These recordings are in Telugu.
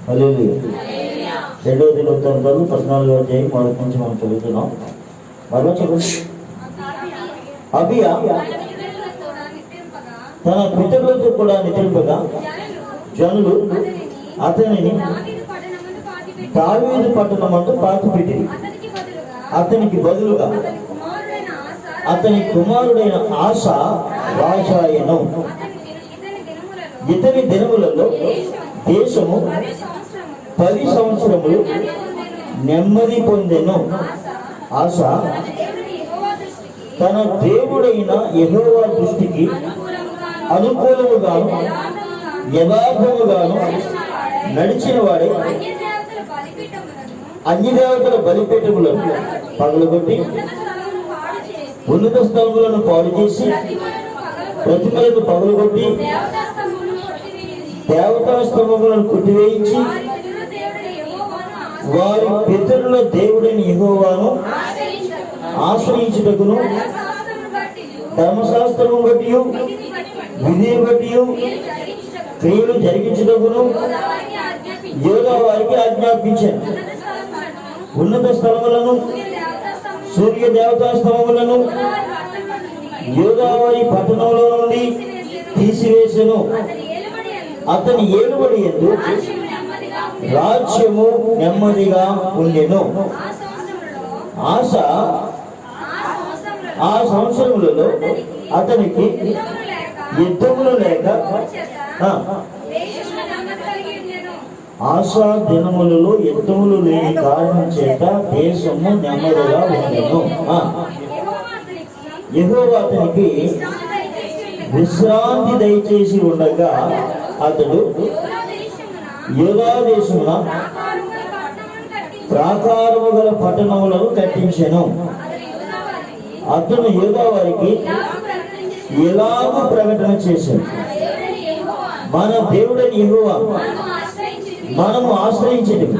హల్లెలూయా. 2వ దినవృత్తాంతాలు 14వ అధ్యాయం మొదటి నుంచి మనం చదువుతున్నాం. మరో చెప్పండి. అబియా తన పితరులతో కూడా నిద్రింపగా జనులు అతనిని దావీదు పట్టణమందు పాతిపెట్టిరి. అతనికి బదులుగా అతని కుమారుడైన ఆస రాజాయను. ఇతని దినములలో దేశము 10 సంవత్సరములు నెమ్మది పొందెను. ఆస తన దేవుడైన యెహోవా దృష్టికి అనుకూలముగాను యథార్థముగాను నడిచిన వాడే అన్ని దేవతల బలిపీఠములను పగలగొట్టి ఉన్నత స్థలములను పాడు చేసి ప్రతిమలను పగలగొట్టి దేవతా స్తంభములను కొట్టివేయించి వారి పితరుల దేవుడైన యెహోవాను ఆశ్రయించుటకును ధర్మశాస్త్రము బట్టి విధిని బట్టి క్రియలు జరిగించుటకును యోధా వారికి ఆజ్ఞాపించాను. ఉన్నత స్థలములను సూర్య దేవతా స్తంభములను యోధా వారి పట్టణంలో నుండి తీసివేసెను. అతని ఏలుబడి యందు రాజ్యము నెమ్మదిగా ఉండెను. ఆస ఆ సంవత్సరములలో అతనికి యుద్ధములు లేక ఆశా దినములలో యుద్ధములు లేని కారణం చేత దేశము నెమ్మదిగా ఉండెను. యెహోవా అతనికి విశ్రాంతి దయచేసి ఉండగా అతడు యూదా దేశమున ప్రాకారము గల పట్టణములను కట్టించెను. అతను యూదా వారికి ఎలాగూ ప్రకటన చేశాడు, మన దేవుడైన యెహోవా మనము ఆశ్రయించినందున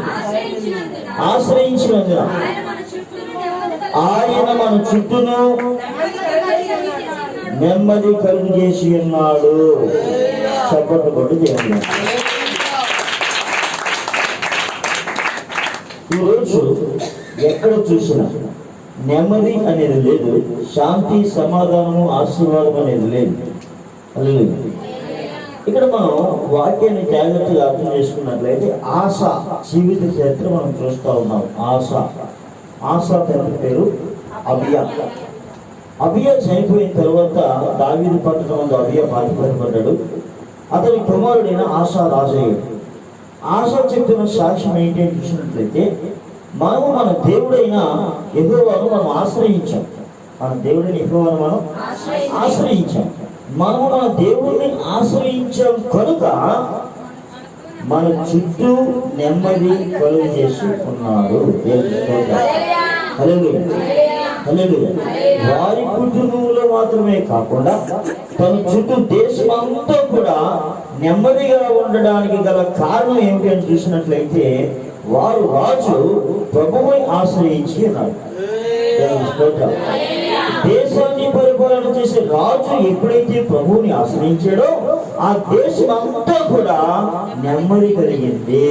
ఆయన మన చుట్టూను నెమ్మది కలుగు చేసి ఉన్నాడు. చప్పట్లు కొట్టు దేవుడు. ఈరోజు ఎక్కడ చూసినా నెమ్మది అనేది లేదు, శాంతి సమాధానము ఆశీర్వాదం అనేది లేదు. ఇక్కడ మనం వాక్యాన్ని జాగ్రత్తగా అర్థం చేసుకున్నట్లయితే ఆశ జీవిత చరిత్ర మనం చూస్తూ ఉన్నాం. ఆశ తండ్రి పేరు అబియా. అబియా చనిపోయిన తర్వాత దావీదు పట్టణంలో అబియా పాతిపెట్టబడ్డాడు. అతని కుమారుడైన ఆస రాజయ్యాడు. ఆశ చెప్తున్న సాక్ష్యం ఏంటి అని చూసినట్లయితే మనము మన దేవుడైన యెహోవాను మనం ఆశ్రయించాం. మన దేవుడైన యెహోవాను మనం ఆశ్రయించాం. మనము మన దేవుడిని ఆశ్రయించాం కనుక మన చుట్టూ నెమ్మది కలుగు చేసి ఉన్నాడు. వారి కుటుంబంలో మాత్రమే కాకుండా తన చుట్టూ దేశమంతా కూడా నెమ్మదిగా ఉండడానికి గల కారణం ఏమిటి అని చూసినట్లయితే వారు రాజు ప్రభువుని ఆశ్రయించి ఉన్నారు. దేశాన్ని పరిపాలన చేసే రాజు ఎప్పుడైతే ప్రభువుని ఆశ్రయించాడో ఆ దేశం అంతా కూడా నెమ్మది కలిగింది.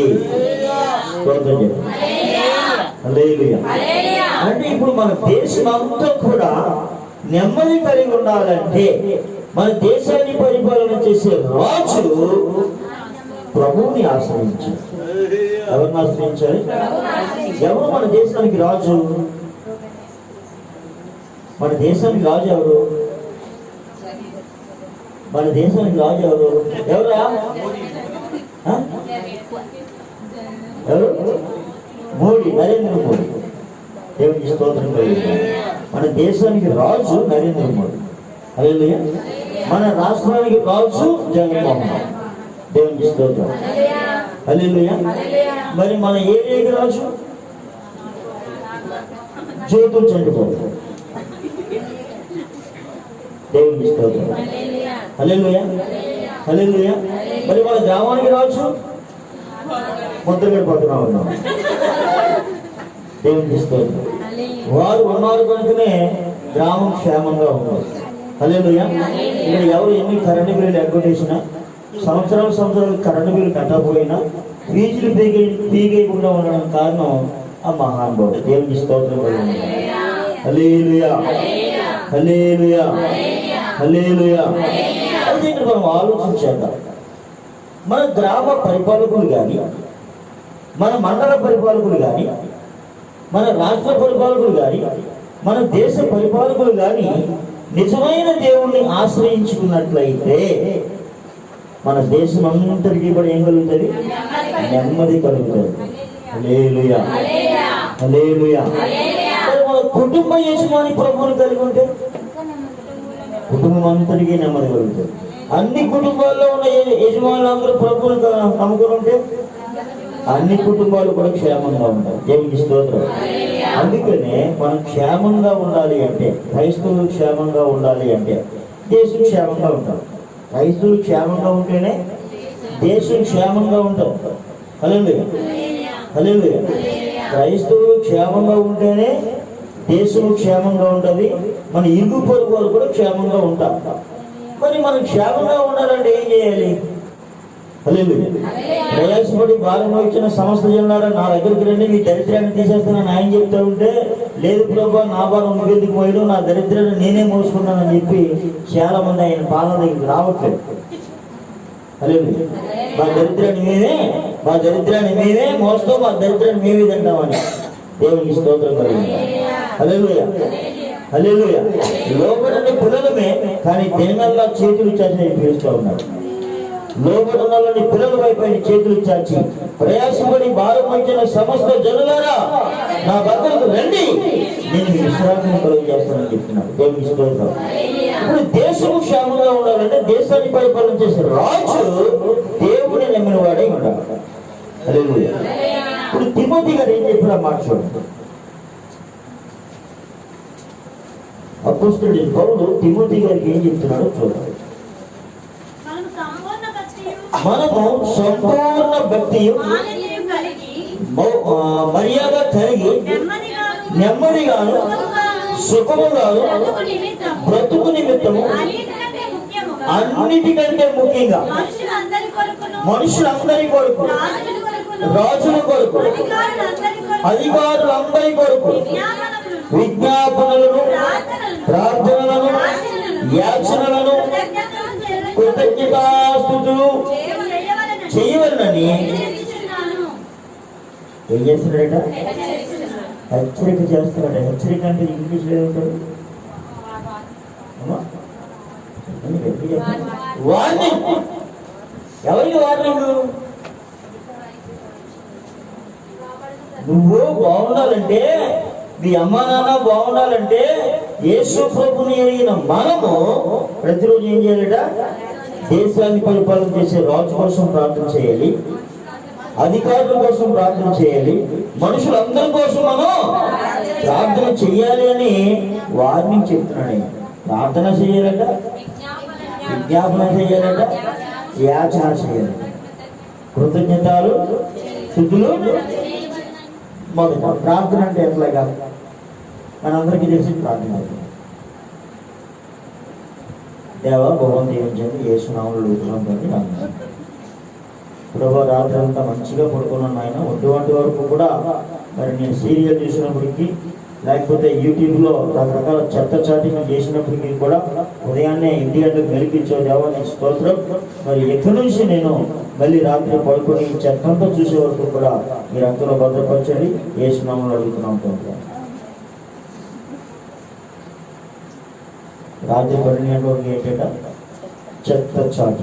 అంటే ఇప్పుడు మన దేశం అంతా కూడా నెమ్మది కలిగి ఉండాలంటే మన దేశాన్ని పరిపాలన చేసే రాజు ప్రభువుని ఆశ్రయించాడు. ఎవరిని ఆశ్రయించాలి? ఎవరు మన దేశానికి రాజు? మన దేశానికి రాజు ఎవరు? మన దేశానికి రాజు ఎవరు? ఎవరా? ఎవరు? మోడీ, నరేంద్ర మోడీ. దేవునికి స్తోత్రం కలిగింది. మన దేశానికి రాజు నరేంద్ర మోడీ. హల్లెలూయా. మన రాష్ట్రానికి రాజు జగన్మోహన్. దేవునికి స్తోత్రం. హల్లెలూయా. మరి మన ఏరియాకి రాజు జ్యోతులు చంద్రబాబు. దేవునికి స్తోత్రం. హల్లెలూయా. హల్లెలూయా. మరి మన గ్రామానికి రాజు ముద్రగడ పక్కన ఉన్నాం. దేవునికి స్తోత్రం. వారు ఉన్నారు కనుకనే గ్రామం క్షేమంగా ఉన్నారు. హల్లెలూయా. ఇక్కడ ఎవరు ఎన్ని కరెంటు బిల్లులు ఎగ్గొట్టేసినా, సంవత్సరాలు కరెంటు బిల్లు కట్టకపోయినా ఫీజులు పీకేయకుండా ఉండడం కారణం ఆ మహానుభావుడు. దేవునికి స్తోత్రం కలుగును. హల్లెలూయా, హల్లెలూయా, హల్లెలూయా. అయితే ఇక్కడ మనం ఆలోచించేద్దాం. మన గ్రామ పరిపాలకులు కానీ, మన మండల పరిపాలకులు కానీ, మన రాష్ట్ర పరిపాలకులు కానీ, మన దేశ పరిపాలకులు కానీ నిజమైన దేవుణ్ణి ఆశ్రయించుకున్నట్లయితే మన దేశం అంతటికీ కూడా ఏం కలుగుతుంది? నెమ్మది కలుగుతుంది. హల్లెలూయా, హల్లెలూయా. మన కుటుంబ యజమాని ప్రభువుని కలిగి ఉంటే కుటుంబం అంతటికీ నెమ్మది కలుగుతుంది. అన్ని కుటుంబాల్లో ఉన్న యజమానులందరూ ప్రభువుని నమ్ముకుని ఉంటే అన్ని కుటుంబాలు కూడా క్షేమంగా ఉంటాయి. దేవునికి స్తోత్రం. అందుకనే మనం క్షేమంగా ఉండాలి అంటే, క్రైస్తవులు క్షేమంగా ఉండాలి అంటే దేశం క్షేమంగా ఉంటారు. క్రైస్తవులు క్షేమంగా ఉంటేనే దేశం క్షేమంగా ఉంటారు. హల్లెలూయా, హల్లెలూయా. క్రైస్తవులు క్షేమంగా ఉంటేనే దేశం క్షేమంగా ఉంటుంది. మన ఇరుగు పొరుగు వారు కూడా క్షేమంగా ఉంటారు. మరి మనం క్షేమంగా ఉండాలంటే ఏం చేయాలి? హల్లెలూయా. ప్రయాసపడి భారం వచ్చిన సమస్త జనులారా నా దగ్గరికి రండి, మీ దరిద్రాన్ని తీసేస్తానని ఆయన చెప్తా ఉంటే, లేదు ప్రభా నా భారం నువ్వెందుకు పోయడం, నా దరిద్రాన్ని నేనే మోసుకున్నానని చెప్పి చాలా మంది ఆయన పాలన దగ్గరికి రావట్లేదు. హల్లెలూయా. మా దరిద్రాన్ని మేమే మోస్తాం, మా దరిద్రాన్ని మేమే తింటామని. దేవునికి స్తోత్రం కలిగింది. హల్లెలూయా, హల్లెలూయా. లోబడిన పిల్లలమే కానీ దేనివల్ల చేతులు చాచి పిలుస్తూ ఉన్నారు. లోబడిన పిల్లల వైపు చేతులు చాచి ప్రయాసపడి భారం వచ్చిన సమస్త జనులారా నా దగ్గరకు రండి, నేను మీ విశ్రాంతిని కలుగు చేస్తానని చెప్తున్నాను. దేవునికి స్తోత్రం. ఇప్పుడు దేశము క్షేమంగా ఉండాలంటే దేశాన్ని పరిపాలన చేసే రాజు దేవుని నమ్మిన వాడే ఉండాలి. హల్లెలూయా. ఇప్పుడు తిమోతి గారు ఏం చెప్పినా మాట చూడండి. అపోస్తలుడు పౌలు తిమోతి గారికి ఏం చెప్తున్నాడో చూడాలి. మనము సంపూర్ణ భక్తియు మర్యాద కలిగి నెమ్మదిగాను సుఖముగాను బ్రతుకు నిమిత్తము అన్నిటికంటే ముఖ్యంగా మనుషులందరి కొరకు, రాజుల కొరకు, అధికారులందరి కొరకు విజ్ఞాపనలను, ప్రార్థనలను, యాచనలను, కృతజ్ఞతాస్తుతులు చేయవలనని ఏం చేస్తున్నాడట? హెచ్చరిక చేస్తున్నాడు. హెచ్చరిక అంటే ఇంగ్లీష్లో ఏమంటారు? వార్నింగ్. ఎవరికి వార్నింగ్? నువ్వు బాగుండాలంటే, మీ అమ్మ నాన్న బాగుండాలంటే యేసు ప్రభుని ఎరిగిన మనము ప్రతిరోజు ఏం చేయాలట? దేశాన్ని పరిపాలన చేసే రాజు కోసం ప్రార్థన చేయాలి, అధికారుల కోసం ప్రార్థన చేయాలి, మనుషులందరి కోసం మనం ప్రార్థన చెయ్యాలి అని వార్నింగ్ చెప్తున్నాడు. ప్రార్థన చేయాలట, విజ్ఞాపన చేయాలట, యాచన చేయాలట, కృతజ్ఞతలు స్తుతులు. మొదట ప్రార్థన అంటే ఎట్లాగా మనందరికీ తెలిసి ప్రార్థన. దేవా భగవంతు దీవించండి, యేసు నామములో అడుగుతున్నాం తండ్రి, ఆమేన్. ప్రభు రాత్రి అంతా మంచిగా పడుకున్నాను ఆయన. ఒంటి వరకు కూడా మరి నేను సీరియల్ చూసినప్పటికీ, లేకపోతే యూట్యూబ్లో రకరకాల చెత్త చాటింగ్ చేసినప్పటికీ కూడా ఉదయాన్నే ఇంటి గంటకు మెలిపించే దేవా నీకు స్తోత్రం. మరి ఎక్కడి నుంచి నేను మళ్ళీ రాత్రి పడుకొని చెత్తంతా చూసే వరకు కూడా మీరు అంతలో భద్రపరచండి, యేసు నామములో అడుగుతున్నాం తండ్రి. రాత్రి 12 గంటలకు ఏంటంట? చెత్త చాట.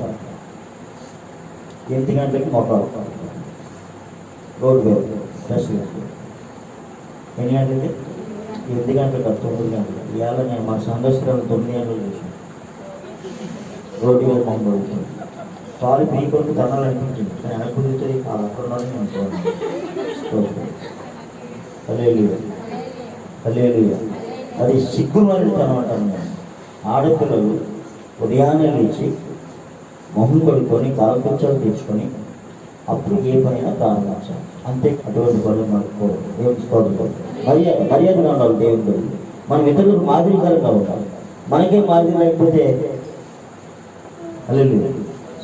8 గంటలకి మొక్కలు రోడ్డు వేరు ఫ్రెష్. ఎన్ని గంటలకి? 8 గంటలకు, 9 గంటలకు. ఇవాళ నేను మా సందర్శకులను 9 గంటలు చూసాను. రోడ్డు వేరు మొక్క పడుతుంది. కాలు పీకొంటూ తనాలనిపించింది, కానీ అనుకుంటే ఆ అక్కడలోనే నేను చూడాలి. హల్లెలూయా, హల్లెలూయా. అది సిగ్గుమాలితనం అంటాను నేను. ఆడపిల్లలు ఉదయాన్నే లేచి మొహం కడుక్కొని కాలకృత్యాలు తెచ్చుకొని అప్పుడు ఏ పనైనా ప్రారంభించాలి. అంతే. అటువంటి పనులు మనకు దేవుడికి స్తోత్రం. మర్యాదగా ఉండాలి దేవుడు. మనం ఇతరులకు మాదిరికరంగా ఉండాలి. మనకే మాదిరి లేకపోతే హల్లెలూయా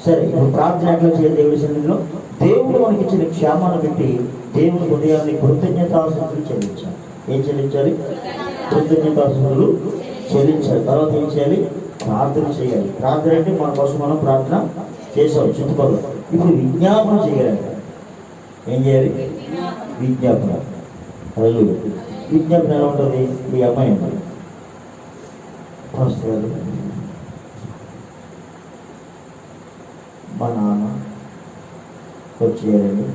సరే, ఇప్పుడు ప్రార్థన ఎట్లా చేయాలి? దేవుడి సన్నిధిలో దేవుడు మనకి ఇచ్చిన క్షేమాన్ని బట్టి దేవుని హృదయాన్ని కృతజ్ఞతాస్తుతులు చెల్లించాలి. ఏం చెల్లించాలి? కృతజ్ఞతాస్తుతులు చెల్లించాలి. తర్వాత ఏం చేయాలి? ప్రార్థన చేయాలి. ప్రార్థన అంటే మన కోసం మనం ప్రార్థన చేసాం చుట్టుపక్కల. ఇప్పుడు విజ్ఞాపన చేయాలి. ఏం చేయాలి? విజ్ఞాపన. విజ్ఞాపన ఎలా ఉంటుంది? ఈ అమ్మాయి మా నాన్న వచ్చేయాలండి,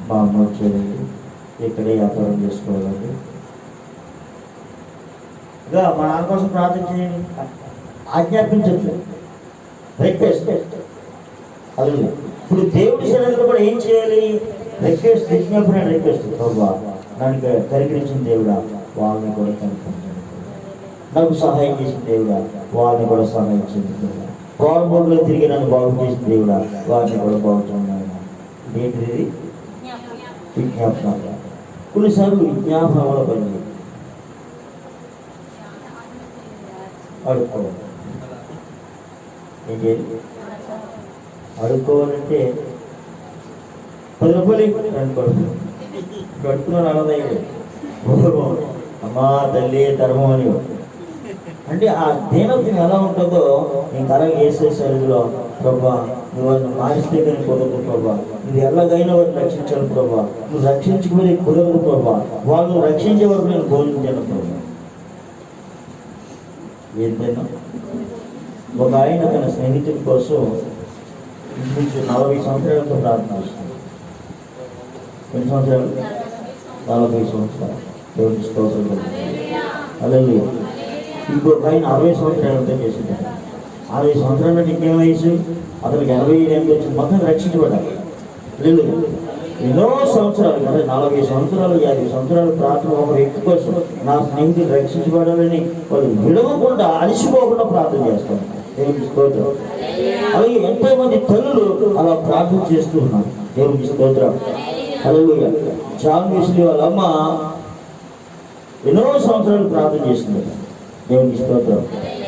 మా అమ్మ వచ్చేయాలండి, ఇక్కడే వ్యాపారం చేసుకోవాలండి, ఇంకా మా నాన్న కోసం ప్రార్థన చేయండి, ఆజ్ఞాపించచ్చు, రిక్వెస్ట్. అది ఇప్పుడు దేవుడి సన్నిధిలో కూడా ఏం చేయాలి? రిక్వెస్ట్, విజ్ఞాపన, రిక్వెస్ట్. ప్రభా, నన్ను కరికరించిన దేవుడా వాళ్ళని కూడా కనిపించండి, నాకు సహాయం చేసిన దేవుడా వాళ్ళని కూడా సహాయం చేయండి దేవుడా, బాగుబోగులో తిరిగి నన్ను బాగు చేసిన దేవుడా వారిని కూడా బాగుతున్నాను. ఏంటిది? విజ్ఞాపన. కొన్నిసార్లు విజ్ఞాపన వల్ల పని అడుక్కోవాలి. ఏం చేయాలి? అడుక్కోవాలంటే 10 రూపాయలు కడుపుతున్నాను అన్నదయ్యాడు, అమ్మా తల్లి ధర్మం అని. అంటే ఆ దీనత్వం ఎలా ఉంటుందో నీకు అలాగే వేసేసరిలో, ప్రభా నువ్వు వాళ్ళని మారిస్తే కానీ కుదరదు ప్రభా, నువ్వు ఎలాగైనా వారిని రక్షించాలి ప్రభా, నువ్వు రక్షించుకునే కుదరదు ప్రభా, వాళ్ళు రక్షించే వరకు నేను బోధించాను ప్రభా. ఏంటైనా ఒక ఆయన తన స్నేహితుడి కోసం ఇంచుమించు 40 సంవత్సరాలతో ప్రార్థన చేస్తున్నాడు. ఎన్ని సంవత్సరాలు? 40 సంవత్సరాలు. దేవుని స్తోత్రం. అలాగే ఇంకొక ఆయన 60 సంవత్సరాలతో చేసింది. 60 సంవత్సరాలు ఇంకేం వయసు? అతనికి 88 వచ్చింది. మొత్తం రక్షించబడ్డాడు. లేదు, ఎన్నో సంవత్సరాలు అంటే 40 సంవత్సరాలు 50 సంవత్సరాలు ప్రార్థన ఒక వ్యక్తి కోసం, నా స్నేహితులు రక్షించబడాలని వాళ్ళు విడవకుండా అలసిపోకుండా ప్రార్థన చేస్తారు. దేవునికి స్తోత్రం. అలాగే ఎంతో మంది తల్లులు అలా ప్రార్థన చేస్తూ ఉన్నారు. దేవునికి స్తోత్రం. హల్లెలూయా. జాన్ వెస్లీ వాళ్ళ అమ్మ ఎన్నో సంవత్సరాలు ప్రార్థన చేసింది. దేవునికి స్తోత్రం.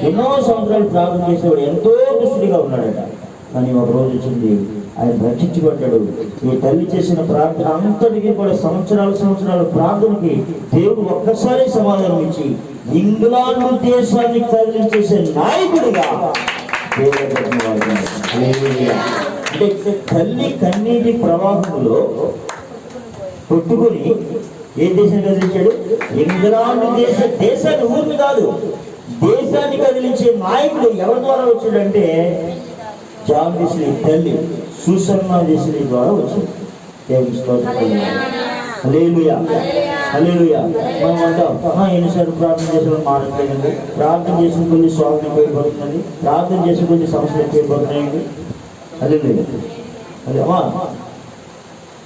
ఎన్నో సంవత్సరాలు ప్రార్థన చేసేవాడు ఎంతో దుష్టుడిగా ఉన్నాడట. కానీ ఒక రోజు వచ్చింది, ఆయన రక్షించబడ్డాడు. ఈ తల్లి చేసిన ప్రార్థన అంతటికీ కూడా సంవత్సరాల ప్రార్థనకి దేవుడు ఒక్కసారి సమాధానం ఇచ్చి ఇంగ్లాండ్ దేశాన్ని కదిలించేసే నాయకుడిగా అంటే తల్లి కన్నీటి ప్రవాహంలో కొట్టుకుని ఏ దేశాన్ని కదిలించాడు? ఇంగ్లాండ్ దేశాన్ని, ఊరిని కాదు, దేశాన్ని కదిలించే నాయకుడు ఎవరి ద్వారా వచ్చాడంటే జాన్ వెస్లీ తల్లి సూసన్నా వెస్లీ ద్వారా వచ్చింది. దేవుని స్తోత్రం. హల్లెలూయా, హల్లెలూయా. మనం అంటాం ఎన్నిసార్లు ప్రార్థన చేసిన మారట్లేదండి, ప్రార్థన చేసిన కొన్ని స్వామి ఎక్కువైపోతుందండి, ప్రార్థన చేసిన కొన్ని సమస్యలు ఎక్కువైపోతున్నాయండి. హల్లెలూయా. అదే అమ్మా,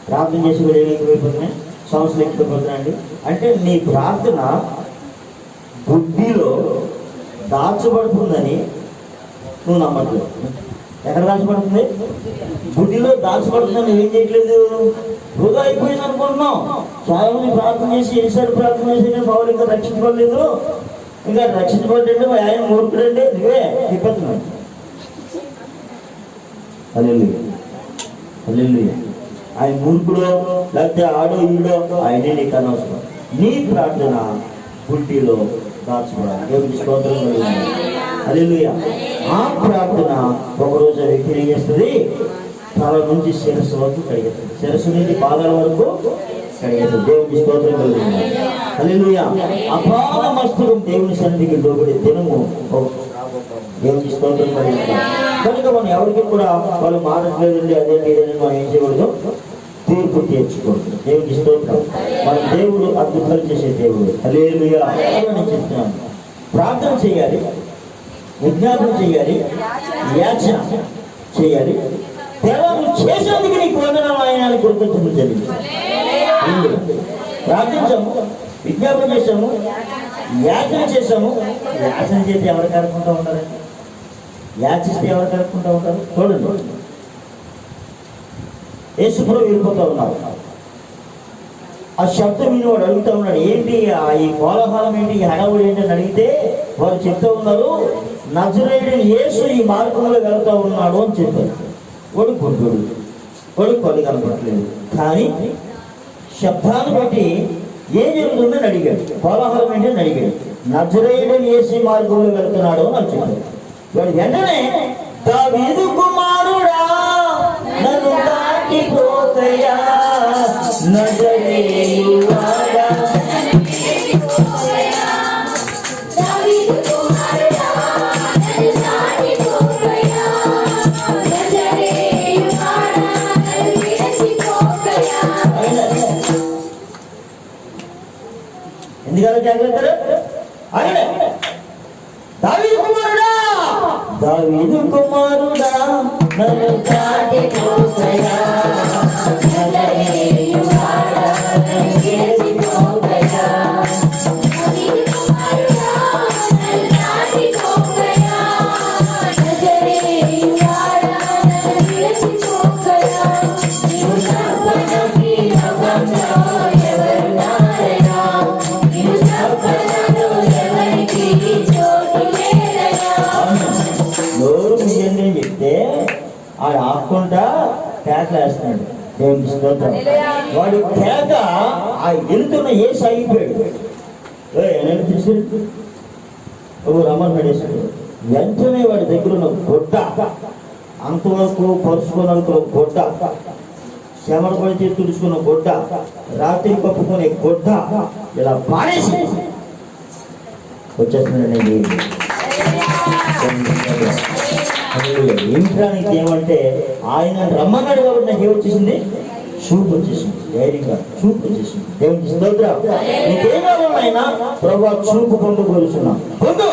ప్రార్థన చేసి కూడా ఏమి ఎక్కువైపోతున్నాయి? సమస్యలు ఎక్కువైపోతున్నాయండి. అంటే నీ ప్రార్థన బుద్ధిలో దాచబడుతుందని నువ్వు నమ్మట్లేదు. ఎక్కడ దాచబడుతుంది? బుద్ధిలో దాచబడుతుందని ఏం చేయట్లేదు, వృధా అయిపోయింది అనుకుంటున్నాం. చాలా మంది ప్రార్థన చేసి ఎన్నిసార్లు ప్రార్థన చేసి బాబు ఇంకా రక్షించబడలేదు, ఇంకా రక్షించబడ్డండి మా ఆయన మూర్ఖుడండి, నువ్వే తిప్పుతున్నాడు. హల్లెలూయా, హల్లెలూయా. ఆయన మూర్ఖుడో లేకపోతే ఆడో ఈడో ఆయనే నీకు అనవసరం. నీ ప్రార్థన బుద్ధిలో దాచబడాలి. దేవునికి స్తోత్రం. హల్లెలూయా. ఆ ప్రార్థన ఒకరోజు ఆ వ్యక్తి ఏం చేస్తుంది? తల నుంచి శిరస్సు వరకు కడిగేస్తుంది, శిరస్సు నుంచి పాదాల వరకు కడిగేస్తుంది. దేవునికి స్తోత్రం కలుగుతుంది. హల్లెలూయా. అపార మస్తకం దేవుని సన్నిధికి లోబడి దినము దేవునికి స్తోత్రం కలుగుతుంది. కనుక మనం ఎవరికి కూడా వాళ్ళు మారట్లేదండి అదేంటి ఇదని మనం ఏం చేయకూడదు? తీర్పు తీర్చుకోవద్దు. దేవునికి స్తోత్రం. మన దేవుడు అద్భుతాలు చేసే దేవుడు. హల్లెలూయా. నేను చెప్తున్నాను, ప్రార్థన చేయాలి, విజ్ఞాపన చేయాలి, యాచన చేయాలి. దేవాన్ని చేసేందుకు నీకు వందనాలు ఆయన కృతజ్ఞతలు చెల్లించాలి. ప్రార్థించాము, విజ్ఞాపన చేశాము, యాచన చేశాము. యాచన చేస్తే ఎవరు కలుపుకుంటూ ఉంటారండి? యాచిస్తే ఎవరు కలుపుకుంటూ ఉంటారు? చూడండి, యేసుప్రభువు వెళ్ళిపోతూ ఉన్నారు. ఆ శబ్దం విని వాడు అడుగుతూ ఉన్నాడు, ఏంటి ఈ కోలాహలం ఏంటి, ఈ హడావుడు ఏంటి అని అడిగితే వారు చెప్తూ ఉన్నారు, నజరేయుడైన యేసు ఈ మార్గంలో వెళ్తా ఉన్నాడు అని చెప్పారు. వాడు గుడ్డుడు, వాడు కళ్ళు కనపడట్లేదు, కానీ శబ్దాన్ని బట్టి ఏం జరుగుతుందని అడిగాడు. కోలాహలం ఏంటని అడిగాడు. నజరేయుడైన యేసు ఈ మార్గంలో వెళ్తున్నాడు అని చెప్పాడు. వాడు వెంటనే దావీదు కుమారుడా నన్ను దాటిపోతయ్యా నజరేయువాడా ఎందుకలా జాగ్రత్త ఆయన దావీదు కుమారుడా దావీదు కుమారుడా నన్ను దాటిపోతయ్యా నజరేయువాడా నన్ను దాటిపోతయ్యా చెప్తే ఆడు ఆపుకుంటా కేకలు వేస్తున్నాడు. దేవునికి స్తోత్రం. వాడు కేక ఆ వెళ్తున్న యేసు ఆగిపోయాడు. రమ్మని పడేసాడు. వెంటనే వాడి దగ్గర ఉన్న గొడ్డ, అంతవరకు పరుచుకోవడానికి గొడ్డ, శమర పడితే తుడుచుకున్న గొడ్డ, రాత్రి కప్పుకునే గొడ్డ ఇలా పాడేసి వచ్చేస్తున్నాడండి. ఏమిటానికి ఏమంటే ఆయన రమ్మన్నాడు కాబట్టి నాకు ఏమొచ్చేసింది? చూపు వచ్చేసింది. ధైర్యంగా చూపు వచ్చేసింది. దేవునికి స్తోత్రం. నీకేం కావాలి ఆయన? ప్రభు చూపు పొందు కోరుచున్నా పొందు.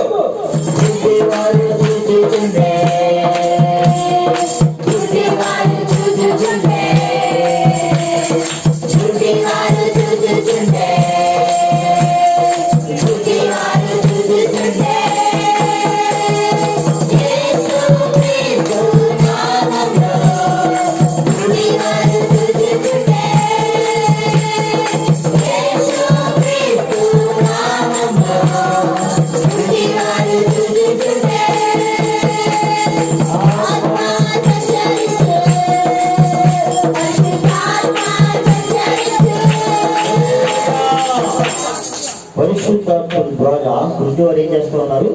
పరిశుద్ధాత్మ ద్వారా గుడ్డివారు ఏం చేస్తూ ఉన్నారు?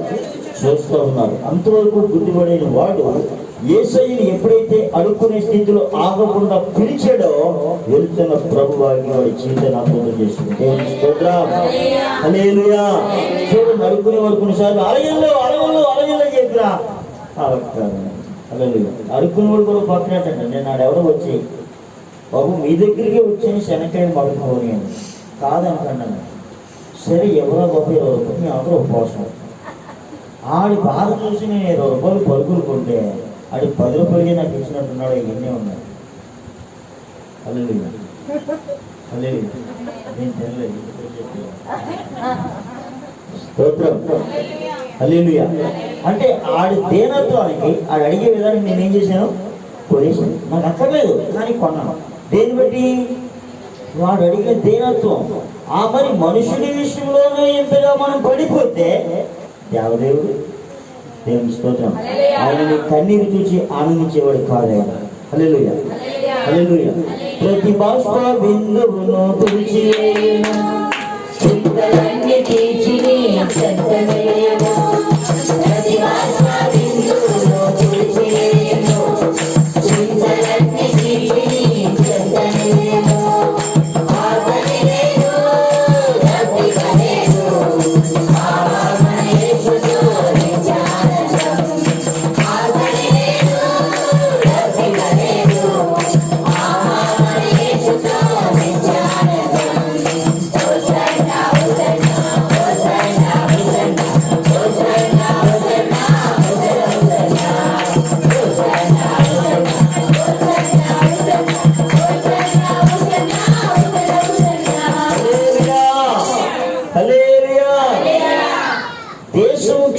చూస్తూ ఉన్నారు. అంతవరకు గుడ్డిపడిన వాడు యేసయ్యని ఎప్పుడైతే అడుక్కునే స్థితిలో ఆగకుండా పిలిచాడో వెళ్తున్న ప్రభు వారికి వాడి జీవితాన్ని అర్థం చేస్తుంది. హల్లెలూయా. చూడండి, అడుక్కునే వారు కొన్నిసార్లు అలగల్లో అలగల్లో అలగల్లో చెప్పిరా అడుక్కునే వాడు కూడా పక్కనట్టండి. నేను నాడెవరో వచ్చి బాబు మీ దగ్గరికి వచ్చి శనక్కాయలు పడుకోని అని కాదనుకున్నాను. సరే ఎవరో 30-20 రూపాయలు మేము అందరూ ఉపవాసం. ఆడి బాధ చూసి నేను 20 రూపాయలు పరుగులు కొంటే ఆడి 10 రూపాయలకి నాకు ఇచ్చినట్టున్నాడు. ఇవన్నీ ఉన్నాయి. హల్లెలూయా హల్లెలూయా. నేను తెలియదు స్తోత్రం. హల్లెలూయా. అంటే ఆడి దేనత్వానికి ఆడు అడిగే విధానం నేనేం చేశాను? కొనేసాను. నాకు అక్కర్లేదు కానీ కొన్నాను. దేన్ని బట్టి? వాడు అడిగిన దేనత్వం. ఆ మరి మనుషుని విషయంలోనే ఎంతగా మనం పడిపోతే దేవదేవుడు దేవుని స్తోత్రం. ఆయన కన్నీరు చూసి ఆనందించేవాడు కాదు ఆయన. హల్లెలూయా హల్లెలూయా. ప్రతి బాష్ప బిందువును తుడిచి చింతలన్నీ తీర్చి ప్రతి బాష్ప బిందువును తుడిచి చింతలన్నీ తీర్చి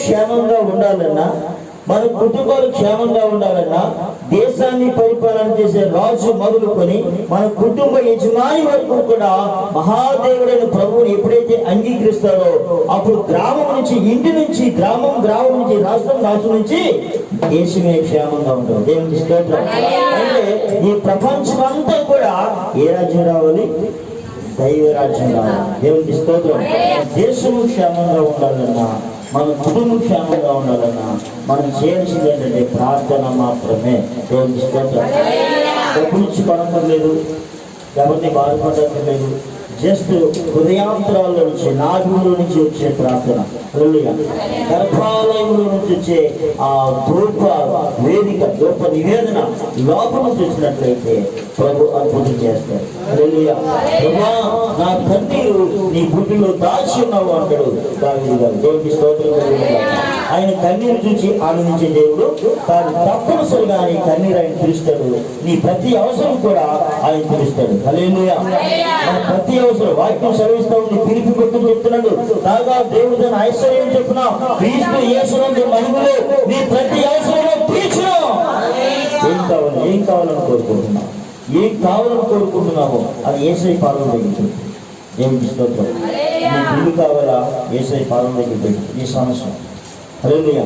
క్షేమంగా ఉండాలన్నా, మన కుటుంబాలు క్షేమంగా ఉండాలన్నా దేశాన్ని పరిపాలన చేసే రాజు మొదలుకొని మన కుటుంబ యజమాని వరకు కూడా మహాదేవుడైన ప్రభువుని ఎప్పుడైతే అంగీకరిస్తారో అప్పుడు గ్రామం నుంచి, ఇంటి నుంచి, గ్రామం నుంచి, రాష్ట్రం నుంచి దేశమే క్షేమంగా ఉంటుంది. దేవుని స్తోత్రం. అంటే ఈ ప్రపంచం అంతా కూడా ఏ రాజ్యం రావాలి? దైవ రాజ్యం రావాలి. దేవునికి స్తోత్రం. దేశము క్షేమంగా ఉండాలన్నా, మన కుటుంబం క్షేమంగా ఉండాలన్నా మనం చేయాల్సింది ఏంటంటే ప్రార్థన మాత్రమే. దేవునికి స్తోత్రం. డబ్బు నుంచి కొనక్కర్లేదు, ఎవరిని బాధపడక్కర్లేదు. జస్ట్ హృదయాంతరాల్లో నుంచి, నాగులో నుంచి వచ్చే ప్రార్థన, గర్భాలయంలో నుంచి వచ్చే ఆ ధూప వేదిక, ధూప నివేదన లోపల నుంచి వచ్చినట్లయితే ప్రభు అద్భుతం చేస్తారు. ప్రభా, నా కన్నీరు నీ గుడ్డిలో దాచి ఉన్నావు అంటాడు దావీదు గారు. దేవుడికి స్తోత్రం. ఆయన కన్నీరు చూసి ఆనందించే దేవుడు. కానీ తప్పనిసరిగా నీ కన్నీరు ఆయన తీరుస్తాడు. నీ ప్రతి అవసరం కూడా ఆయన తీరుస్తాడు. హల్లెలూయా. ప్రతి అవసరం వాక్యం సెలవిస్తా ఉంది. పిలిపి కొట్టు చెప్తున్నాడు, కాగా దేవుడు తన ఐశ్వర్యం చెప్పున క్రీస్తు యేసునందు మహిమలో నీ ప్రతి అవసరం తీర్చును. ఏం కావాలని కోరుకుంటున్నావు? ఏం కావాలని కోరుకుంటున్నావో అది యేసయ్య పాదం దగ్గర పెట్టు. దేవునికి స్తోత్రం. నీ ఇల్లు కావాలా? యేసయ్య పాదం దగ్గర పెట్టు. నీ సమస్య, హల్లెలూయా,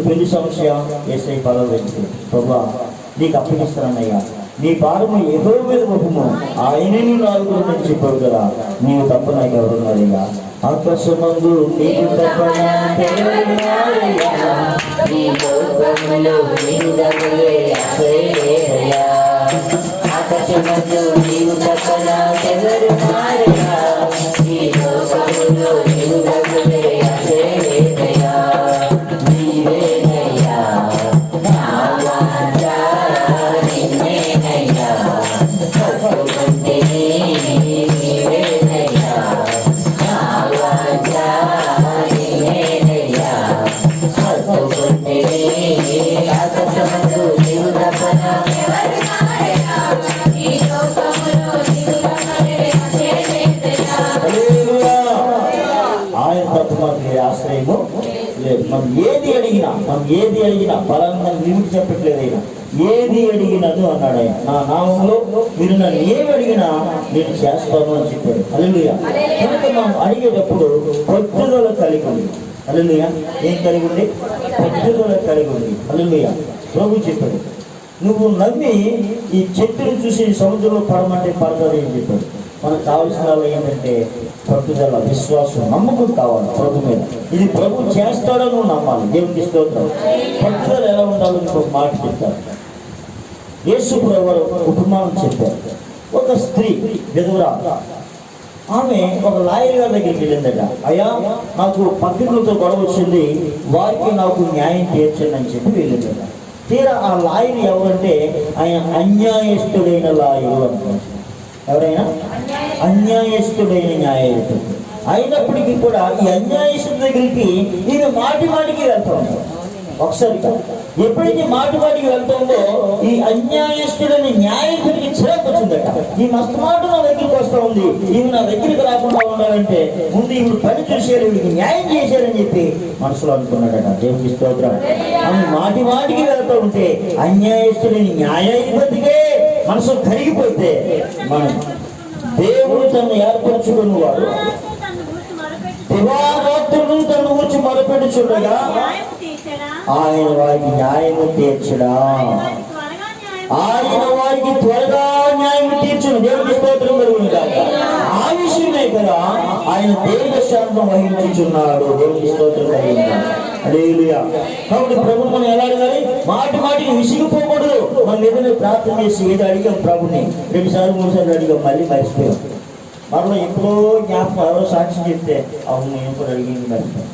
పెళ్లి సమస్య యేసయ్య పాదం దగ్గర పెట్టు. ప్రభా, నీకు అప్పగిస్తానయ్యా, నీ భారము యెహోవా మీద మోపము, ఆయనే నీ నాలుగు నుంచి చెప్పావు కదా, నీవు తప్ప నాకు ఎవరున్నారయ్యా? ఆకాశమందు నీకు తప్ప ఆకాశమందు నీవు తప్ప నాకెవరు మారయ్యా? ఈ లోకములో నీవు తప్పలే అసేదయ్యా. నీవేనయ్యా నా వాంఛ, నిన్నేనయ్యా ఒప్పుకుంటిని. నీవేనయ్యా నా వాంఛ, నిన్నేనయ్యా ఒప్పుకుంటిని. ఆకాశమందు నీవు తప్ప నాకెవరు మారయ్యా? ఈ లోకములో నీవు తప్పలే అసేదయ్యా. ఆయన తప్ప మనకి ఆశ్రయము లేదు. మనం ఏది అడిగినా బలంగా లిమిట్ చెప్పట్లేదు. ఆయన ఏది అడిగినదు అన్నాడు. ఆయన నా నామంలో మీరు నన్ను ఏమి అడిగినా నేను చేస్తాను అని చెప్పాడు. హల్లెలూయా. కనుక మనం అడిగేటప్పుడు పట్టుదల కలిగి ఉంది. హల్లెలూయా. ఏం కలిగి ఉంది? పట్టుదల కలిగి ఉంది. హల్లెలూయా. ప్రభు చెప్పాడు, నువ్వు నమ్మి ఈ చెట్టును చూసి సముద్రంలో పడమంటే పడతాడు అని చెప్పాడు. మనకు కావాల్సిన ఏంటంటే పట్టుదల, విశ్వాసం, నమ్మకం కావాలి ప్రభు మీద. ఇది ప్రభు చేస్తాడో నువ్వు నమ్మాలి. దేవునికి స్తోత్రం. పట్టుదల ఎలా ఉండాలో ఇంకొక మాట చెప్తారు. యేసు ప్రభు ఉపమానం చెప్పారు. ఒక స్త్రీ విధవరాలు, ఆమె ఒక లాయర్ గారి దగ్గరికి వెళ్ళిందట. అయ్యా, నాకు పత్రికలతో గొడవ వచ్చింది, వారికి నాకు న్యాయం తీర్చండి అని చెప్పి వెళ్ళిందట. తీరా ఆ లాయర్ ఎవరంటే ఆయన అన్యాయస్తుడైన లాయరు అంటారు. ఎవరైనా అన్యాయస్తుడైన న్యాయాధిపతి అయినప్పటికీ కూడా ఈ అన్యాయస్తుడి దగ్గరికి ఈమె మాటికి వెళ్తూ ఉంటాం. ఒకసారి ఎప్పుడైతే మాటికి వెళ్తుందో ఈ అన్యాయస్తుడని న్యాయాధిపతికి చిరాకు వచ్చిందట. ఈ మస్తు మాట నా దగ్గరికి వస్తూ ఉంది, ఈమె నా దగ్గరికి రాకుండా ఉండాలంటే ముందు ఈవిడ పని చూసారు, వీడికి న్యాయం చేశారని చెప్పి మనసులో అనుకున్నాడట. దేవునికి స్తోత్రం. ఆమె మాటికి వెళ్తూ ఉంటే అన్యాయస్తుడని న్యాయాధిపతికే మనసు కరిగిపోతే మనం దేవుడు తను ఏర్పరచుకుని వాడు దివారాత్రులు తను గురించి మొదలుపెట్టుచుండగా ఆయన వారికి న్యాయము తీర్చడా, ఆయన వారికి త్వరగా న్యాయం తీర్చును. దేవునికి స్తోత్రం కలుగును గాక. ఆ విషయమే కదా ఆయన దేవశాంతం వహించుచున్నాడు. దేవునికి స్తోత్రం కలుగును గాక. హల్లెలూయా. కాబట్టి ప్రభు మనం ఎలా అడగాలి? మాటికి విసిగిపోకూడదు. మనం ఏదైనా ప్రార్థన చేసి ఏదో అడిగాం ప్రభుని, 2 సార్లు 3 సార్లు అడిగాం, మళ్ళీ మర్చిపోయాం. మరలా ఎప్పుడో జ్ఞాపకం ఎవరో సాక్షి చెప్తే అవును నేను కూడా అడిగింది మర్చిపోయాం.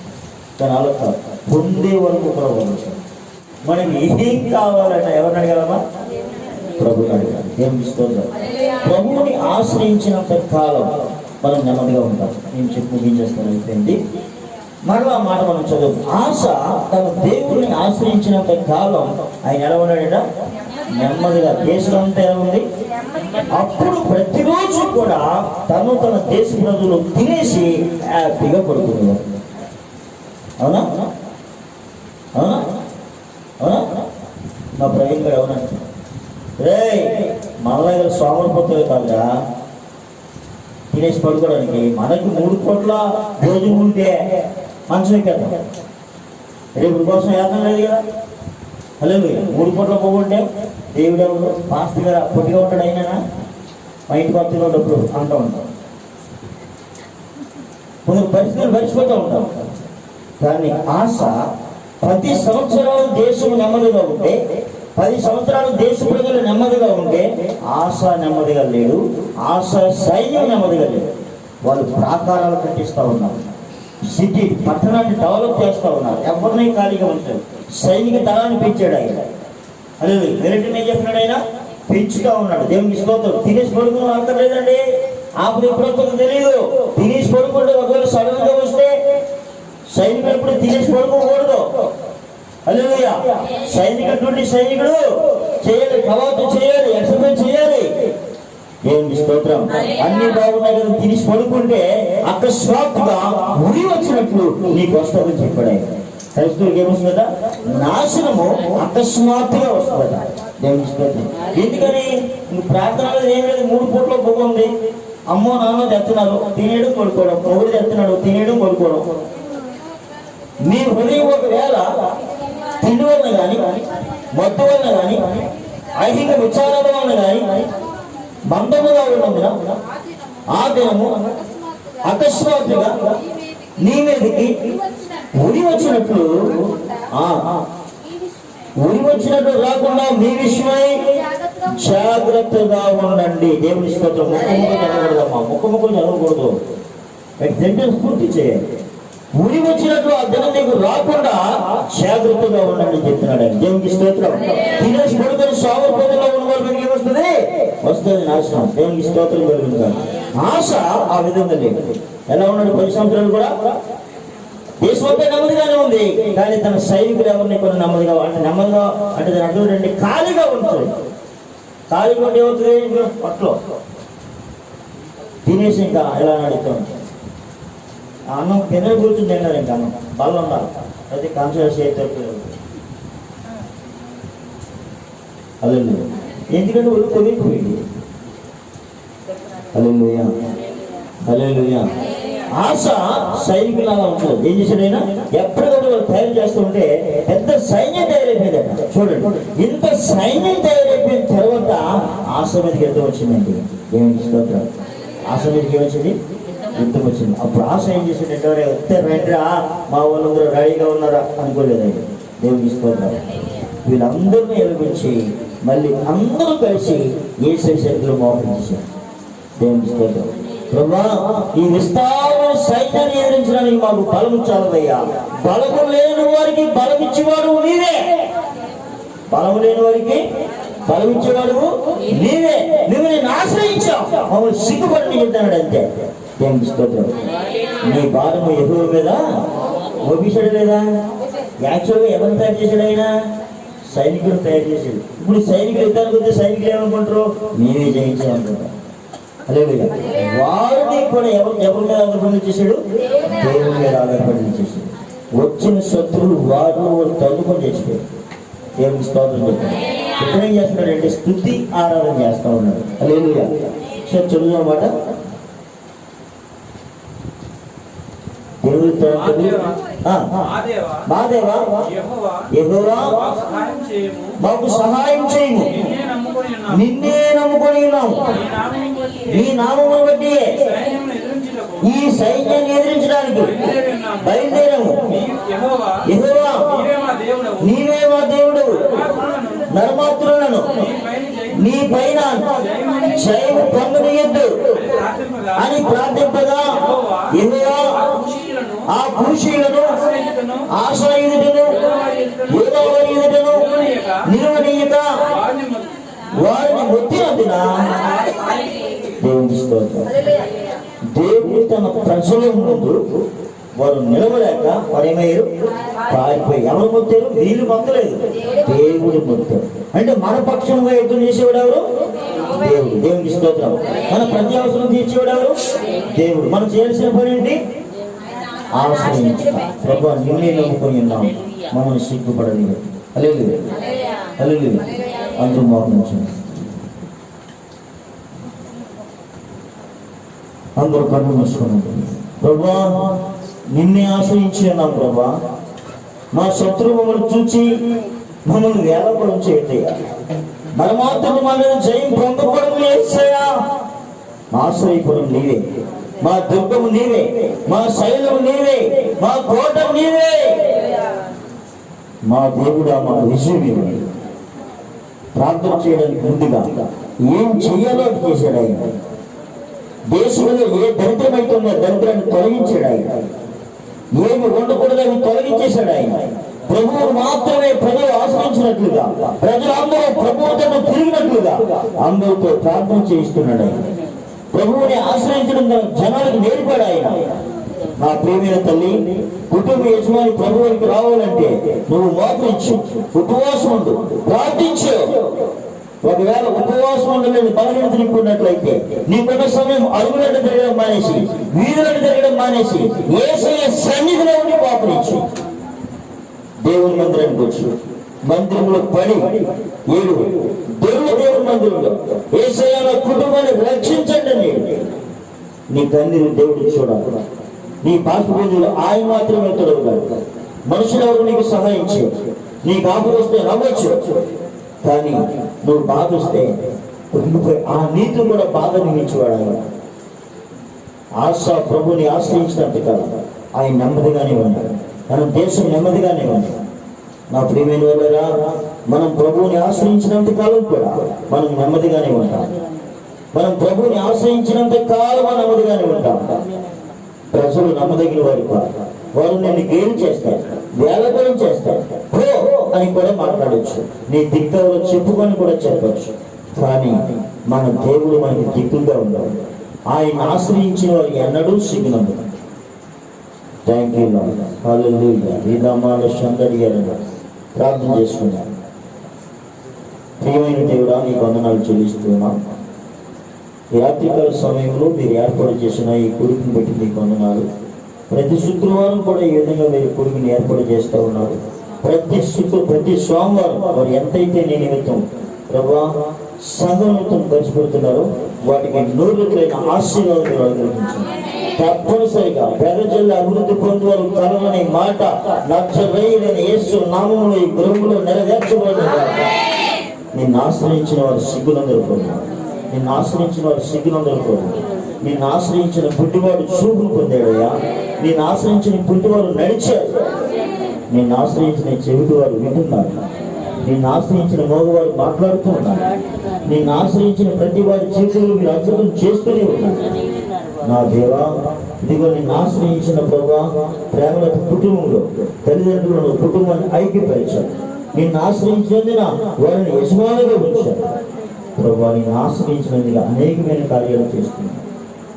కానీ అలా కాదు, పొందే వరకు ప్రభు మనకి ఏం కావాలంటే ఎవరిని అడగాలమ్మా? ప్రభుని అడగాలి. ఏం ఇస్తుందో ప్రభువుని ఆశ్రయించినంత కాలం మనం నెమ్మదిగా ఉంటాం. నేను చెప్పి ముగించేస్తాను, అయిపోయింది. మరలా మాట మనం చదువు. ఆశ తన దేవుడిని ఆశ్రయించినంత కాలం ఆయన ఎలా ఉన్నాడట? నెమ్మదిగా. దేశం అంతా ఎలా ఉంది? అప్పుడు ప్రతిరోజు కూడా తన దేశ ప్రజలు తినేసి హ్యాపీగా పడుకునేవారు. అవునా? అవునా? అవునా? మా ప్రవీణ్ గారు అవునంట. రే మనలో సోమరిపోతుంది కాదురా తినేసి పడుకోవడానికి. మనకి 3 పూట్ల భోజనం ఉంటే మంచం ఎక్కేద్దాం. రేపు కోసం ఏదం లేదు కదా. అలాగే 3 పూట్ల పోగుంటే దేవుడు ఎవరు పాస్టర్ గారు పొట్టిగా ఉంటాడు అయినా మా ఇంటికి వస్తున్న ఉన్నప్పుడు అంటూ ఉంటాం. కొన్ని పరిస్థితులు మర్చిపోతూ ఉంటాం. కానీ ఆశ ప్రతి సంవత్సరం దేశం నెమ్మదిగా ఉంటే 10 సంవత్సరాలు దేశ ప్రజలు నెమ్మదిగా ఉంటే ఆశ నెమ్మదిగా లేడు. ఆశ సైన్యం నెమ్మదిగా లేదు. వాళ్ళు ప్రాకారాలు కట్టిస్తూ ఉన్నారు. సిటీ పట్టణాన్ని డెవలప్ చేస్తూ ఉన్నారు. ఎవరిని ఖాళీగా ఉంటారు. సైనిక దళాన్ని పెంచాడు ఆయన. అదే మిలిటరీ ఏం చేస్తున్నాడు ఆయన పెంచుతూ ఉన్నాడు. దేవునికి స్తోత్రం. తినేసి పడుకుని అక్కర్లేదండి. ఆపద ఎప్పుడొస్తుందో తెలియదు. తినేసి పడుకుంటే ఒకవేళ సడన్ గా వస్తే సైనికుడు ఎప్పుడు తినేసి పడుకోకూడదు. హల్లెలూయా. సైనికుడు చేయాలి, కవాతు చేయాలి, ఎక్సర్సైజ్ చేయాలి. దేవునికి స్తోత్రం. అన్ని బాగున్నాయి కదా తినేసి పడుకుంటే అకస్మాత్తుగా ఉరి వచ్చినట్లు నీకు వస్తుందని చెప్పాడు ఆయన. క్రైస్తవులకు ఏమొస్తుందట? నాశనము అకస్మాత్తుగా వస్తుందట. దేవునికి స్తోత్రం. ఎందుకని నువ్వు ప్రార్థనలో ఏం లేదు. 3 పూట్ల బొగ్గ ఉంది. అమ్మో నాన్న తెస్తున్నారు తినేయడం పడుకోవడం, మొగుడు తెస్తున్నాడు తినేయడం పడుకోవడం. నీ హృదయం ఒకవేళ తిండి వలన కానీ, మత్తు వలన కానీ, ఐహిక విచారాల వలన కానీ బంధముగా ఉన్నందున ఆ దినము అకస్మాత్తుగా నీ మీదకి ఉరి వచ్చినట్లు రాకుండా మీ విషయమై జాగ్రత్తగా ఉండండి. దేవుని స్తోత్రం. ముఖముఖలు చదవకూడదు. సెంటెన్స్ పూర్తి చేయాలి. ఉరి వచ్చినట్లు ఆ దినం నీకు రాకుండా జాగ్రత్తగా ఉండండి చెప్తున్నాడు ఆయన. దేవునికి స్తోత్రం. తినేసి పడుకొని సోమరిపోతుల్లో ఉన్న వాళ్ళకి ఏమొస్తుంది? వస్తుంది నాశనం. దేవునికి స్తోత్రం కలుగుతుంది. ఆశ ఆ విధంగా లేదు. ఎలా ఉన్నాడు? 10 సంవత్సరాలు కూడా దేశంపై నెమ్మదిగానే ఉంది. కానీ తన సైనికులు ఎవరిని కొన్ని నెమ్మదిగా అంటే నెమ్మదిగా అంటే దాని అర్థం ఏంటంటే ఖాళీగా ఉంటుంది. ఖాళీగా ఉంటే ఏమవుతుంది? పట్లో తినేసి ఇంకా ఎలా నడుస్తుంది. అన్నం తినే కూర్చుని తిన్నారు. ఇంకా అన్నం బలం ఉండాలి. అయితే కాన్సన్ట్రేషన్ అయితే అదే ఎందుకంటే ఒళ్ళు కొనిపోయింది. హల్లెలూయా హల్లెలూయా. ఆశ సైనికులు అలా ఉంటుంది. ఏం చేశాడైనా ఎప్పటికప్పుడు వాళ్ళు తయారు చేస్తూ ఉంటే పెద్ద సైన్యం తయారైపోయిందట. చూడండి, ఇంత సైన్యం తయారైపోయిన తర్వాత ఆశ మీదకి యుద్ధం వచ్చిందండి. దేవునికి స్తోత్రం. ఆశ మీదకి ఏమొచ్చింది? యుద్ధం వచ్చింది. అప్పుడు ఆశ ఏం చేసిందంటే వస్తే రండిరా మా వాళ్ళందరూ రెడీగా ఉన్నారా అనుకోలేదండి. దేవునికి స్తోత్రం. వీళ్ళందరినీ ఎలిపించి మళ్ళీ అందరూ కలిసి యేసు చేతిలో మోహరించారు. దేవునికి స్తోత్రం. ప్రభా ఈ విస్తారమైన సైన్యాన్ని ఎదిరించడానికి మాకు బలం చాలదయ్యా. బలము లేని వారికి బలం ఇచ్చేవాడు నీవే. బలము లేని వారికి బలం ఇచ్చేవాడు నీవే. నువ్వు నేను ఆశ్రయించావు, మమ్మల్ని సిగ్గుపడి చెప్తాడు అంతే. దేవునికి స్తోత్రం. నీ భారము యెహోవా మీద మోపించాడు లేదా? యాక్చువల్గా ఎవరు తయారు చేశాడు? ఆయన సైనికులు తయారు చేశాడు. ఇప్పుడు సైనికులు యుద్ధానికి వస్తే సైనికులు ఏమనుకుంటారు? నేనే జయించామనుకుంటారు. వారిని కూడా ఎవరి మీద ఆధారపడి చేశాడు? దేవుని మీద ఆధారపడి చేశాడు. వచ్చిన శత్రువులు వారిని తగ్గుకొని చేసిపోయాడు. దేవుని స్తోత్రం చెప్పాడు. ఇప్పుడు ఏం చేస్తున్నాడు అంటే స్తుతి ఆరాధన చేస్తా ఉన్నాడు. హల్లెలూయా. చదువు అన్నమాట. మా దేవా యెహోవా మాకు సహాయం చేయము. నిన్నే నమ్ముకొని ఉన్నాము. నీ నామమును బట్టి ఈ సైన్యాన్ని ఎదిరించడానికి బయలుదేరాము. యెహోవా నీవే మా దేవుడు. నరమాత్రులను నీ పైన జయము పొందనీయద్దు అని ప్రార్థింపగా యెహోవా ఆ కూషీలను ఆశ్రయుడును యోధావారి ఎదుటను నిలవనీయక వారిని మొత్తినందున దేవుని స్తోత్రం. దేవుడు తన ప్రజల ముందు వారు నిలవలేక వారేమయ్యారు? పారిపోయి. ఎవరు మొత్తారు? వీళ్ళు మొత్తలేదు, దేవుడు మొత్తారు. అంటే మన పక్షంగా యుద్ధం చేసేవాడు ఎవరు? దేవుడు. దేవునికి స్తోత్రం. మన ప్రతి అవసరం తీర్చేవాడు ఎవరు? దేవుడు. మనం చేయాల్సిన పని ఏంటి? ఆశ్రయించ. ప్రభువా నిన్నే నమ్ముకొని ఉన్నాం, మమ్మల్ని సిగ్గుపడలేదు. హల్లెలూయా. హల్లెలూయా. అందరూ మోకరించండి. అందరూ కన్ను మూసుకోండి. ప్రభువా, నిన్నే ఆశ్రయించి ఉన్నాం ప్రభా. మా శత్రువు మమ్మల్ని చూచి మమ్మల్ని వేలపడం చేయటయ్యా. మన మాత్రం మా మీద జయం పొందకూడదు యేసయ్యా. మా ఆశ్రయపురం నీవే, మా దుర్గము నీవే, మా శైలము నీవే, మా కోట నీవే, మా దేవుడా, మా విజయం నీవే. ప్రార్థన చేయడానికి ముందుగా ఏం చెయ్యాలో అది చేశాడు ఆయన. దేశంలో ఏ దరిద్రమైతుందో దరిద్రాన్ని తొలగించాడు ఆయన. ఏమి ఉండకూడదు అని తొలగించేశాడు ఆయన. ప్రభువు మాత్రమే ప్రజలు ఆశ్రయించినట్లుగా, ప్రజలందరూ ప్రభువుతో తిరిగినట్లుగా అందరితో ప్రార్థన చేయిస్తున్నాడు ఆయన. ప్రభువుని ఆశ్రయించడం జనాలకు నేర్పాడు ఆయన. నా ప్రియమైన తల్లి, కుటుంబ యజమాని ప్రభువునికి రావాలంటే నువ్వు మోకరించు, ఉపవాసం ఉండు, ప్రార్థించు. ఒకవేళ ఉపవాసం ఉండలేని బలహీనత నీకున్నట్లయితే నీకున్న సమయం అరుగులట్టు తిరగడం మానేసి, వీధులట్టు తిరగడం మానేసి యేసయ్య సన్నిధిలో ఉండి మోకరించు. దేవుని మందిరానికి వచ్చు, మందిరంలో పడి ఏడు దేవుని మందిరంలో యేసయ్య నా కుటుంబాన్ని రక్షించండి అని నీ కన్నీరు దేవుడికి చూడాలి. నీ బాష్పూజలు ఆయన మాత్రమే తొలగాడు. మనుషులు ఎవరు నీకు సహాయం చేయొచ్చు. నీకు ఆపద వస్తే నవ్వచ్చు, కానీ నువ్వు బాధ వస్తే ఆ నీతి కూడా బాధ నిమించేవాడు. ఆశ ప్రభుని ఆశ్రయించినంత కాదు ఆయన నెమ్మదిగానే ఉన్నాడు. మన దేశం నెమ్మదిగానే ఉంది. నా ప్రియమైన వాళ్ళరా, మనం ప్రభువుని ఆశ్రయించినంత కాలం కూడా మనం నెమ్మదిగానే ఉంటాం. మనం ప్రభువుని ఆశ్రయించినంత కాలం మనం నెమ్మదిగానే ఉంటాం. ప్రజలు నమ్మదగిన వారు కాదు. వారు నిన్ను గేలు చేస్తారు, వేలపరం చేస్తారు, హో అని కూడా మాట్లాడచ్చు. నీ దిక్కవలో చెప్పుకొని కూడా చెప్పచ్చు. కానీ మన దేవుడు మనకి దిక్కుగా ఉండవు. ఆయన ఆశ్రయించిన వారు ఎన్నడూ సిగ్గునందు. Thank you lord. హల్లెలూయా. ఈ నామాల సందడిగా ప్రార్థన చేసుకున్నాను. ప్రియమైన దేవుడా, నీకు వందనాలు చెల్లిస్తున్నాం. ఈ రాత్రికాల సమయంలో మీరు ఏర్పాటు చేసిన ఈ కొడుకుని బట్టి నీకు వందనాలు. ప్రతి శుక్రవారం కూడా ఈ విధంగా మీరు కొడుకుని ఏర్పాటు చేస్తూ ఉన్నారు. ప్రతి సోమవారం వారు ఎంతైతే నీ నిమిత్తం ప్రభా సంఘం నిమిత్తం ఖర్చు పెడుతున్నారో వాటికి నూరులైన ఆశీర్వాదం మీరు అనుగ్రహించండి. తప్పనిసరిగా ప్రజల అభివృద్ధి పొందువారు కలవని మాట నచ్చవేయని యేసు నామములో ఈ గృహంలో నెరవేర్చబడిన నిన్ను ఆశ్రయించిన వారు సిగ్గులందరూ పొందారు. నిన్ను ఆశ్రయించిన వారు సిగ్గులందరూ పొందారు. నిన్ను ఆశ్రయించిన పుట్టివాడు చూపులు పొందాడయ్యా. నిన్ను ఆశ్రయించిన పుట్టివారు నడిచారు. నిన్ను ఆశ్రయించిన చెవిటి వారు వింటున్నారు. నిన్ను ఆశ్రయించిన మగవారు మాట్లాడుతూ ఉన్నారు. నిన్ను ఆశ్రయించిన ప్రతి వారి చేతులు మీరు అద్భుతం చేస్తూనే ఉన్నారు. నా దేవా, ఇదిగో నిన్ను ఆశ్రయించిన ప్రభా ప్రేమల కుటుంబంలో తల్లిదండ్రులను కుటుంబాన్ని ఐక్యపరిచారు. నిన్ను ఆశ్రయించినందున వారిని యజమానులుగా ఉంచారు. ప్రభా, నిన్ను ఆశ్రయించినందుగా అనేకమైన కార్యాలు చేస్తున్నాను.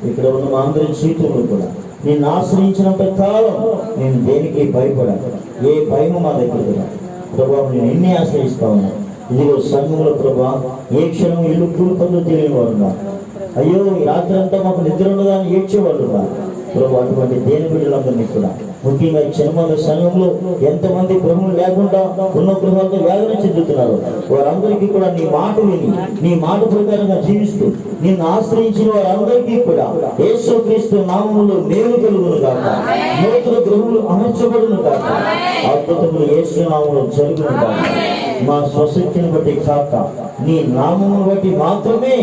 ఇక్కడ ఉన్న మా అందరి జీవితంలో కూడా నిన్ను ఆశ్రయించినంత కాలం నేను దేనికి భయపడాను. ఏ భయము మా దగ్గర ప్రభా నేను ఎన్ని ఆశ్రయిస్తా ఉన్నాను. ఇదిగో సంఘంలో ప్రభా ఏ క్షణం ఇల్లు కూడుకుందో తెలియని వారు ఉన్నారు. అయ్యో ఈ రాత్రి అంతా మాకు నిద్ర ఉండదా అని ఏడ్చేవాళ్ళు ఉన్నారు. ప్రభు అటువంటి దేని బిడ్డలందరినీ కూడా ముఖ్యంగా చిన్నమంది సంఘంలో ఎంతమంది ప్రభువులు లేకుండా ఉన్న గృహాలతో వేదన చెందుతున్నారు. వారందరికీ కూడా నీ మాట విని నీ మాట ప్రకారంగా జీవిస్తూ నిన్ను ఆశ్రయించిన వారందరికీ కూడా యేసుక్రీస్తు నామములో మేలు కలుగును గాక. నూతన గృహములు అమర్చబడును గాక. అద్భుతములు యేసు నామములో జరుగును గాక. మా స్వశక్తిని బట్టి కాక నీ నామమును బట్టి మాత్రమే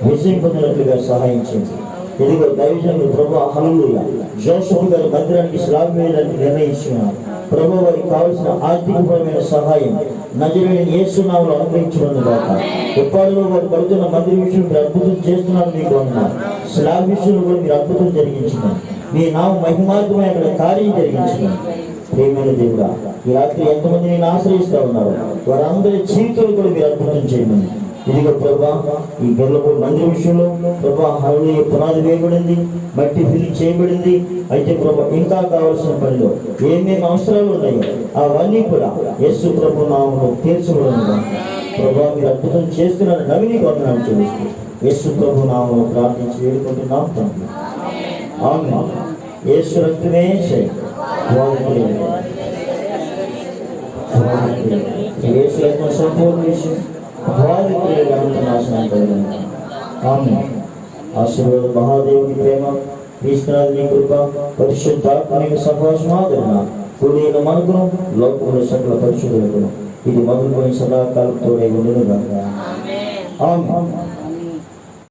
విజయం పొందినట్లుగా సహాయం చేయండి. ఇదిగో దైవజనులు ప్రభు హల్లెలూయా జోసెఫ్ గారి మందిరానికి స్లాబ్ వేయడానికి నిర్ణయించుకున్నారు. ప్రభు వారికి కావలసిన ఆర్థికపరమైన సహాయం నజరేయుడైన యేసు నామములో అనుగ్రహించబడును గాక. ఉప్పాడులో వారు కడుతున్న మందిర విషయం మీరు అద్భుతం చేస్తున్నారు. మీకు వందనాలు. స్లాబ్ విషయంలో కూడా మీరు అద్భుతం జరిగించినారు. మీ నామ మహిమార్థమై అక్కడ కార్యం జరిగించినారు. ప్రియమైన దేవుడా, ఈ రాత్రి ఎంతమంది నేను ఆశ్రయిస్తా ఉన్నారు వారందరి జీవితాలు కూడా మీరు అద్భుతం చేయమని. ఇదిగో ప్రభా ఈ గొల్లపూడి మందిర విషయంలో ప్రభా హల్లెలూయా పునాది వేయబడింది, మట్టి ఫిల్లింగ్ చేయబడింది. అయితే ప్రభా ఇంకా కావాల్సిన పనిలో ఏమేమి అవసరాలు ఉన్నాయో అవన్నీ కూడా యేసు ప్రభు నామములో తీర్చబడింది. ప్రభా మీరు అద్భుతం చేస్తున్నారని నవినీకి వందనాలు చెల్లిస్తూ యేసు ప్రభు నామములో ప్రార్థించి వేడుకుంటున్నాం తండ్రి. ఆమేన్. యేసు రక్తమే యేసు యొక్క సంపూర్ణ విషయం వారి ప్రియుల నాశనం కలిగింది. ఆమేన్. ఆశీర్వాద మహాదేవుని ప్రేమ, క్రీస్తునాథుని కృప, పరిశుద్ధాత్మని సహవాసమాదరణ కూడిన మనకును లోకముల సకల పరిశుద్ధులకును ఇది మొదలుకొని సదాకాలం తోడై ఉండును గాక. ఆమేన్.